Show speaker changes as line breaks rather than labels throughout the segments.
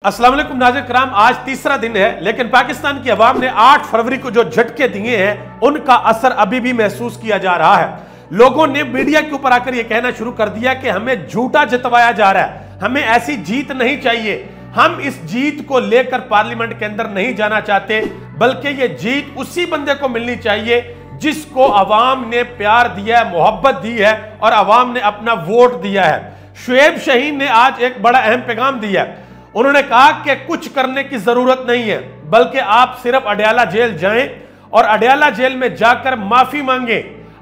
अस्सलाम वालेकुम नाज़रीन किराम, आज तीसरा दिन है लेकिन पाकिस्तान की अवाम ने 8 फरवरी को जो झटके दिए हैं उनका असर अभी भी महसूस किया जा रहा है। लोगों ने मीडिया के ऊपर आकर यह कहना शुरू कर दिया कि हमें झूठा जितवाया जा रहा है, हमें ऐसी जीत नहीं चाहिए, हम इस जीत को लेकर पार्लियामेंट के अंदर नहीं जाना चाहते, बल्कि यह जीत उसी बंदे को मिलनी चाहिए जिसको अवाम ने प्यार दिया है, मोहब्बत दी है और अवाम ने अपना वोट दिया है। शुएब शाहीन ने आज एक बड़ा अहम पैगाम दिया है। उन्होंने कहा कि कुछ करने की जरूरत नहीं है, बल्कि आप सिर्फ अडयाला जेल जाएं और अडयाला जेल में जाकर माफी मांगे।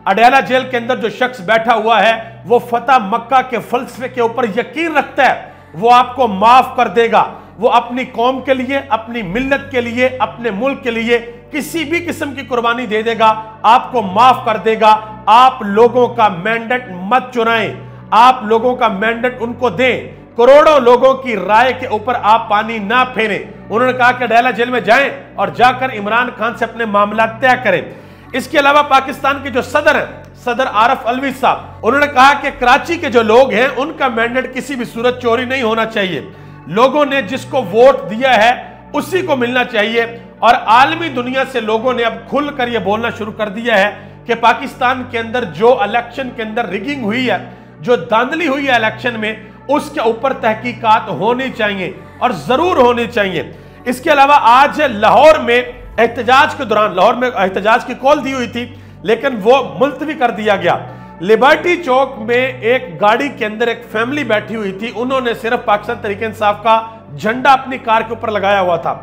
अडयाला जेल के अंदर जो शख्स बैठा हुआ है वो फतह मक्का के फलसफे के ऊपर यकीन रखता है, वो आपको माफ कर देगा। वो अपनी कौम के लिए, अपनी मिल्लत के लिए, अपने मुल्क के लिए किसी भी किस्म की कुर्बानी दे देगा, आपको माफ कर देगा। आप लोगों का मैंडेट मत चुराएं, आप लोगों का मैंडेट उनको दें। करोड़ों लोगों की राय के ऊपर आप पानी ना फेरें। उन्होंने कहा कि अडयाला जेल में जाएं और जाकर इमरान खान से अपने मामला तय करें। इसके अलावा पाकिस्तान के जो सदर हैं, सदर आरिफ अलवी साहब, उन्होंने कहा कि कराची के जो लोग हैं उनका मैंडेट किसी भी सूरत चोरी नहीं होना चाहिए। लोगों ने जिसको वोट दिया है उसी को मिलना चाहिए। और आलमी दुनिया से लोगों ने अब खुलकर यह बोलना शुरू कर दिया है कि पाकिस्तान के अंदर जो इलेक्शन के अंदर रिगिंग हुई है, जो धांधली हुई है इलेक्शन में, उसके ऊपर तहकीकात होनी चाहिए और जरूर होनी चाहिए। इसके अलावा आज लाहौर में एहतजाज के दौरान, लाहौर में एहतजाज की कॉल दी हुई थी लेकिन वो मुलतवी कर दिया गया। लिबर्टी चौक में एक गाड़ी के अंदर एक फैमिली बैठी हुई थी, उन्होंने सिर्फ पाकिस्तान तहरीक इंसाफ का झंडा अपनी कार के ऊपर लगाया हुआ था।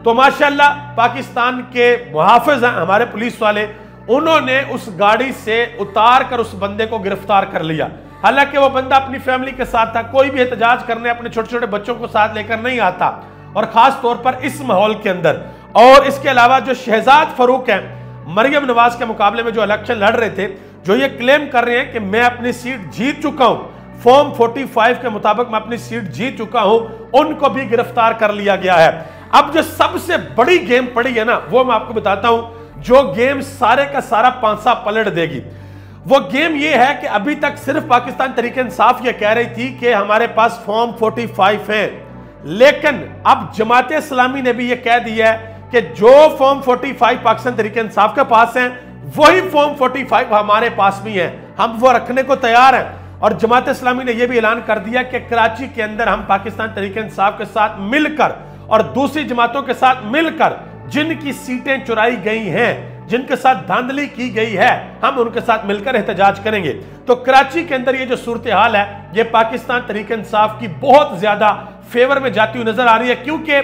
तो माशाल्लाह पाकिस्तान के मुहाफिज हैं हमारे पुलिस वाले, उन्होंने उस गाड़ी से उतार कर उस बंदे को गिरफ्तार कर लिया। हालांकि वो बंदा अपनी फैमिली के साथ था, कोई भी एहतजाज करने अपने छोटे छोटे बच्चों को साथ लेकर नहीं आता, और खास तौर पर इस माहौल के अंदर। और इसके अलावा जो शहजाद फरूक हैं, मरियम नवाज के मुकाबले में जो इलेक्शन लड़ रहे थे, जो ये क्लेम कर रहे हैं कि मैं अपनी सीट जीत चुका हूं, फॉर्म 45 के मुताबिक मैं अपनी सीट जीत चुका हूं, उनको भी गिरफ्तार कर लिया गया है। अब जो सबसे बड़ी गेम पड़ी है ना, वो मैं आपको बताता हूं, जो गेम सारे का सारा पांसा पलट देगी। वो गेम ये है कि अभी तक सिर्फ पाकिस्तान तहरीक इंसाफ ये कह रही थी कि हमारे पास फॉर्म 45 है, लेकिन अब जमात इस्लामी ने भी ये कह दिया है कि जो फॉर्म 45 पाकिस्तान तहरीक इंसाफ के पास है वही फॉर्म 45 हमारे पास भी है, हम वो रखने को तैयार हैं। और जमात इस्लामी ने यह भी ऐलान कर दिया कि कराची के अंदर हम पाकिस्तान तहरीक इंसाफ के साथ मिलकर और दूसरी जमातों के साथ मिलकर जिनकी सीटें चुराई गई हैं, जिनके साथ धांधली की गई है, हम उनके साथ मिलकर एहतजाज करेंगे। तो कराची के अंदर ये जो सूरत हाल है, ये पाकिस्तान तहरीक इंसाफ की बहुत ज्यादा फेवर में जाती हुई नजर आ रही है, क्योंकि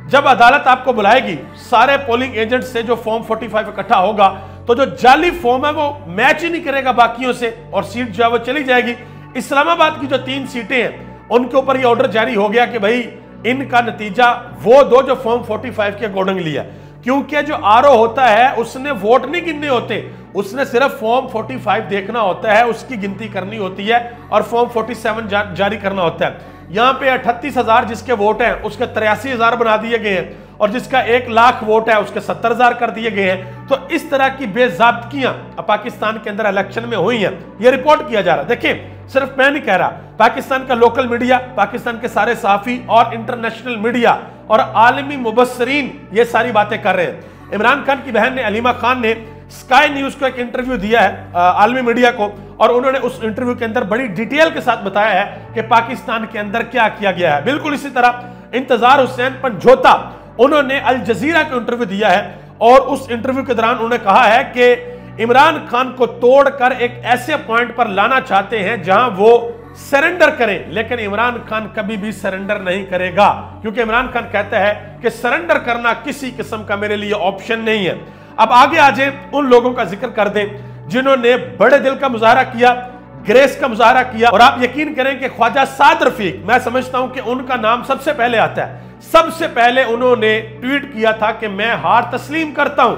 जब अदालत आपको बुलाएगी सारे पोलिंग एजेंट से, जो फॉर्म 45 इकट्ठा होगा, तो जो जाली फॉर्म है वो मैच ही नहीं करेगा बाकियों से और सीट जो है वो चली जाएगी। इस्लामाबाद की जो 3 सीटें हैं उनके ऊपर यह ऑर्डर जारी हो गया कि भाई इनका नतीजा वो दो जो फॉर्म 45 के अकॉर्डिंगली है, क्योंकि जो आरओ होता है उसने वोट नहीं गिनने होते, उसने सिर्फ फॉर्म 45 देखना होता है, उसकी गिनती करनी होती है और फॉर्म 47 जारी करना होता है। यहां पे 38,000 जिसके वोट हैं उसके 83,000 बना दिए गए हैं, और जिसका 1 लाख वोट है उसके 70,000 कर दिए गए हैं। तो इस तरह की बेज़ाब्तियां पाकिस्तान के अंदर इलेक्शन में हुई हैं, यह रिपोर्ट किया जा रहा है। देखिए, सिर्फ मैं नहीं कह रहा, पाकिस्तान का लोकल मीडिया, पाकिस्तान के सारे सहाफी और इंटरनेशनल मीडिया और आलमी मुबस्सरीन ये सारी बातें कर रहे हैं। इमरान खान की बहन ने, अलीमा खान ने, स्काई न्यूज को एक इंटरव्यू दिया है आलमी मीडिया को, और उन्होंने उस इंटरव्यू के अंदर बड़ी डिटेल के साथ बताया है कि पाकिस्तान के अंदर क्या किया गया है। बिल्कुल इसी तरह इंतजार हुसैन पंजोता, उन्होंने अल जजीरा को इंटरव्यू दिया है और उस इंटरव्यू के दौरान उन्होंने कहा है कि इमरान खान को तोड़कर एक ऐसे पॉइंट पर लाना चाहते हैं जहां वो सरेंडर करें, लेकिन इमरान खान कभी भी सरेंडर नहीं करेगा, क्योंकि इमरान खान कहता है कि सरेंडर करना किसी किस्म का मेरे लिए ऑप्शन नहीं है। अब आगे आ जाए, उन लोगों का जिक्र कर दें जिन्होंने बड़े दिल का मुजाहरा किया, ग्रेस का मुजाहरा किया, और आप यकीन करें कि ख्वाजा साद रफीक, मैं समझता हूं कि उनका नाम सबसे पहले आता है। सबसे पहले उन्होंने ट्वीट किया था कि मैं हार तस्लीम करता हूं,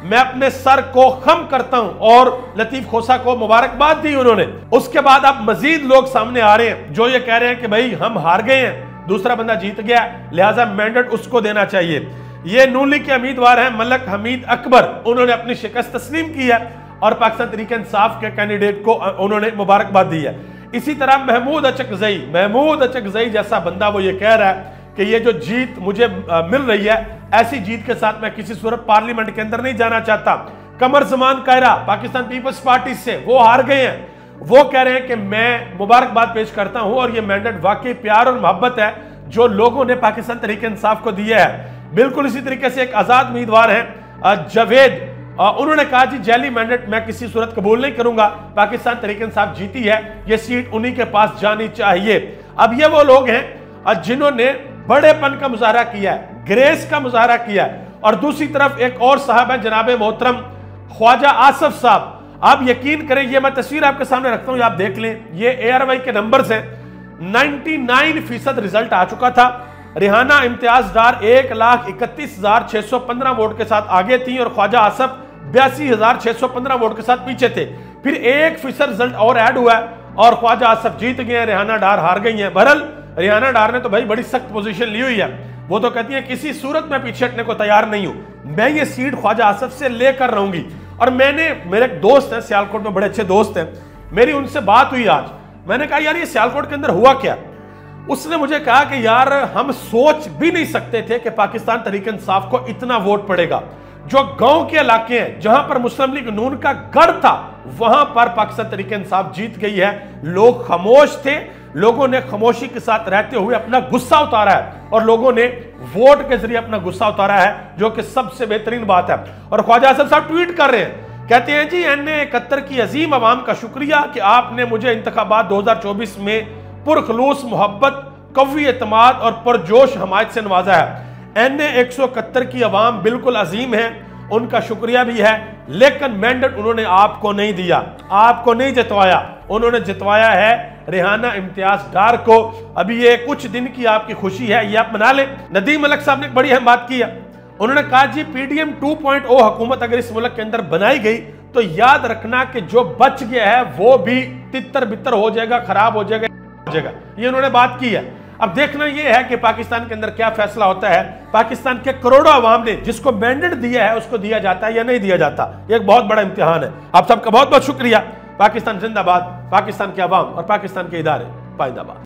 मैं अपने सर को खम करता हूं, और लतीफ खोसा को मुबारकबाद दी उन्होंने। उसके बाद अब मजीद लोग सामने आ रहे हैं जो ये कह रहे हैं कि भाई हम हार गए हैं, दूसरा बंदा जीत गया, लिहाजा मैंडेट उसको देना चाहिए। ये नून लीग के उम्मीदवार हैं मलक हमीद अकबर, उन्होंने अपनी शिकस्त तस्लीम की है और पाकिस्तान तहरीक इंसाफ के कैंडिडेट को उन्होंने मुबारकबाद दी है। इसी तरह महमूद अचकजई जैसा बंदा वो ये कह रहा है कि ये जो जीत मुझे मिल रही है, ऐसी जीत के साथ मैं किसी सूरत पार्लियामेंट के अंदर नहीं जाना चाहता। कमर जमान कायरा पाकिस्तान पीपल्स पार्टी से, वो हार गए हैं। वो कह रहे हैं कि मैं मुबारकबाद पेश करता हूं और ये मैंडेट वाकई प्यार और मोहब्बत है जो लोगों ने पाकिस्तान तहरीक इंसाफ को दिया है। बिल्कुल इसी तरीके से एक आजाद उम्मीदवार हैं जावेद, उन्होंने कहा जी जैली मैंडेट मैं किसी सूरत कबूल नहीं करूंगा, पाकिस्तान तहरीक इंसाफ जीती है, ये सीट उन्हीं के पास जानी चाहिए। अब ये वो लोग हैं जिन्होंने बड़ेपन का मुजाहरा किया है, ग्रेस का मुजाहरा किया है। और दूसरी तरफ एक और साहब है जनाब मोहतरम ख्वाजा आसफ साहब। आप यकीन करें, ये मैं तस्वीर आपके सामने रखता हूं, आप देख लें, ये ARY के नंबर्स हैं। 99% रिजल्ट आ चुका था। रिहाना इम्तियाज डार 1,31,615 वोट के साथ आगे थी और ख्वाजा आसफ 82,615 वोट के साथ पीछे थे। फिर 1% रिजल्ट और ऐड हुआ है और ख्वाजा आसफ जीत गए हैं, रिहाना डार हार गई हैं। बहरहाल रिहाना डार ने तो भाई बड़ी सख्त पोजीशन ली हुई है, वो तो कहती है किसी सूरत में पीछे हटने को तैयार नहीं हूं, मैं ये सीट ख्वाजा आसफ से लेकर रहूंगी। और मेरे एक दोस्त हैं सियालकोट में, बड़े अच्छे दोस्त हैं, मेरी उनसे बात हुई आज। मैंने कहा यार ये सियालकोट के अंदर हुआ क्या? उसने मुझे कहा कि यार हम सोच भी नहीं सकते थे कि पाकिस्तान तहरीक इंसाफ को इतना वोट पड़ेगा। जो गांव के इलाके हैं जहां पर मुस्लिम लीग नून का गढ़ था, वहां पर पाकिस्तान तहरीक इंसाफ जीत गई है। लोग खामोश थे, लोगों ने खामोशी के साथ रहते हुए अपना गुस्सा उतारा है और लोगों ने वोट के जरिए अपना गुस्सा उतारा है, जो कि सबसे बेहतरीन बात है। और ख्वाजा आसफ साहब ट्वीट कर रहे हैं, कहते हैं जी NA71 की अजीम अवाम का शुक्रिया कि आपने मुझे इंतखाबात 2024 में पुरखलूस मोहब्बत, कवी एतमाद और पुरजोश हमायत से नवाजा है। NA171 की अवाम बिल्कुल अजीम है, उनका शुक्रिया भी है, लेकिन मैंडेट उन्होंने आपको नहीं दिया, आपको नहीं जितवाया, उन्होंने जितवाया है रिहाना इम्तियाज डार को। अभी ये कुछ दिन की आपकी खुशी है, ये आप मना लें। नदीम मलिक साहब ने एक बड़ी अहम बात की है, उन्होंने कहा जी PDM 2.0 हुकूमत अगर इस मुल्क के अंदर बनाई गई तो याद रखना कि जो बच गया है वो भी तितर बितर हो जाएगा, खराब हो जाएगा, ये उन्होंने बात की है। अब देखना यह है कि पाकिस्तान के अंदर क्या फैसला होता है। पाकिस्तान के करोड़ों अवाम ने जिसको मैंडेट दिया है उसको दिया जाता है या नहीं दिया जाता, यह एक बहुत बड़ा इम्तिहान है। आप सबका बहुत बहुत शुक्रिया। पाकिस्तान जिंदाबाद, पाकिस्तान के अवाम और पाकिस्तान के इदारे पाइंदाबाद।